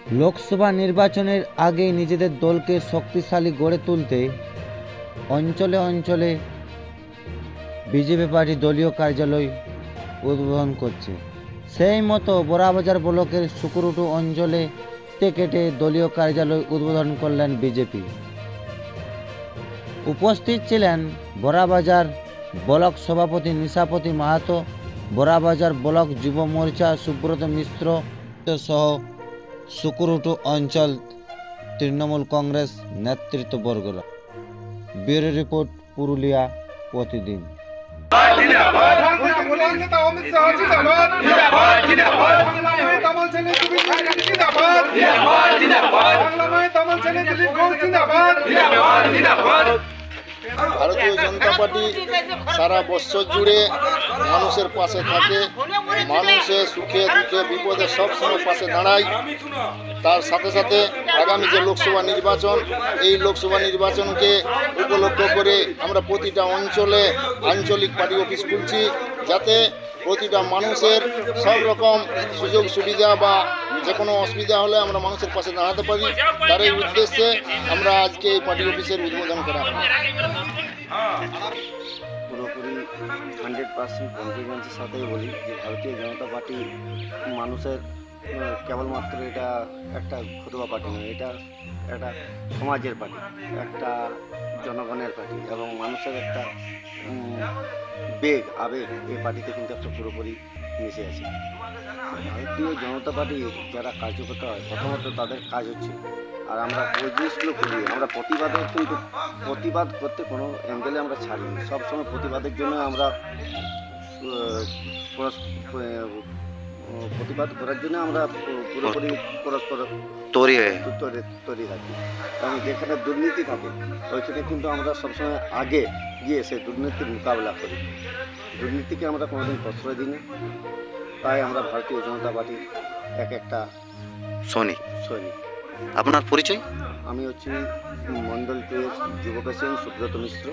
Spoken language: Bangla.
লোকসভা নির্বাচনের আগে নিজেদের দলকে শক্তিশালী গড়ে তুলতে অঞ্চলে অঞ্চলে বিজেপি পার্টি দলীয় কার্যালয় উদ্বোধন করছে। সেই মতো বড়াবাজার ব্লকের সুকুরুটু অঞ্চলে কেটে দলীয় কার্যালয় উদ্বোধন করলেন বিজেপি। উপস্থিত ছিলেন বড়াবাজার ব্লক সভাপতি নিশাপতি মাহাতো, বড়াবাজার ব্লক যুব মোর্চা সুব্রত মিশ্র সহ সুকুরুটু অঞ্চল তৃণমূল কংগ্রেস নেতৃত্ববর্গরা। ব্যুরো রিপোর্ট, পুরুলিয়া প্রতিদিন। ভারতীয় জনতা পার্টি সারা বছর জুড়ে মানুষের পাশে থাকে, মানুষের সুখে দুঃখে বিপদে সবসময় পাশে দাঁড়ায়। তার সাথে সাথে আগামী যে লোকসভা নির্বাচন, এই লোকসভা নির্বাচনকে উপলক্ষ করে আমরা প্রতিটা অঞ্চলে আঞ্চলিক পার্টি অফিস খুলছি, যাতে প্রতিটা মানুষের সব রকম সুযোগ সুবিধা বা যে কোনো অসুবিধা হলে আমরা মানুষের পাশে দাঁড়াতে পারি। তার এই উদ্দেশ্যে আমরা আজকে এই পার্টি অফিসের উদ্বোধন করা হয়। পুরোপুরি 100% কনফিডেন্সের সাথেই বলি যে ভারতীয় জনতা পার্টি মানুষের কেবলমাত্র এটা একটা ঘরোয়া পার্টি নয়, এটা একটা সমাজের পার্টি, একটা জনগণের পার্টি এবং মানুষের একটা আবেগ এই পার্টিতে কিন্তু একটা পুরোপুরি মিশে আছে। ভারতীয় জনতা পার্টি যারা কার্যকর্তা হয়, প্রথমত তাদের কাজ হচ্ছে, আর আমরা ওই জিনিসগুলো করি, আমরা প্রতিবাদ করতে কোনো অ্যাঙ্গেলে আমরা ছাড়িনি। সবসময় প্রতিবাদের জন্য আমরা প্রতিবাদ করার জন্য আমরা পুরোপুরি পরস্পর তৈরি থাকি। এবং যেখানে দুর্নীতি থাকে ওইখানে কিন্তু আমরা সবসময় আগে গিয়ে সেই দুর্নীতির মোকাবিলা করি। দুর্নীতিকে আমরা কোনোদিন প্রশ্রয় দিই না। তাই আমরা ভারতীয় জনতা পার্টির একটা সৈনিক। আপনার পরিচয়? আমি হচ্ছি মন্ডল 2 যুব প্রেসিডেন্ট সুব্রত মিশ্র।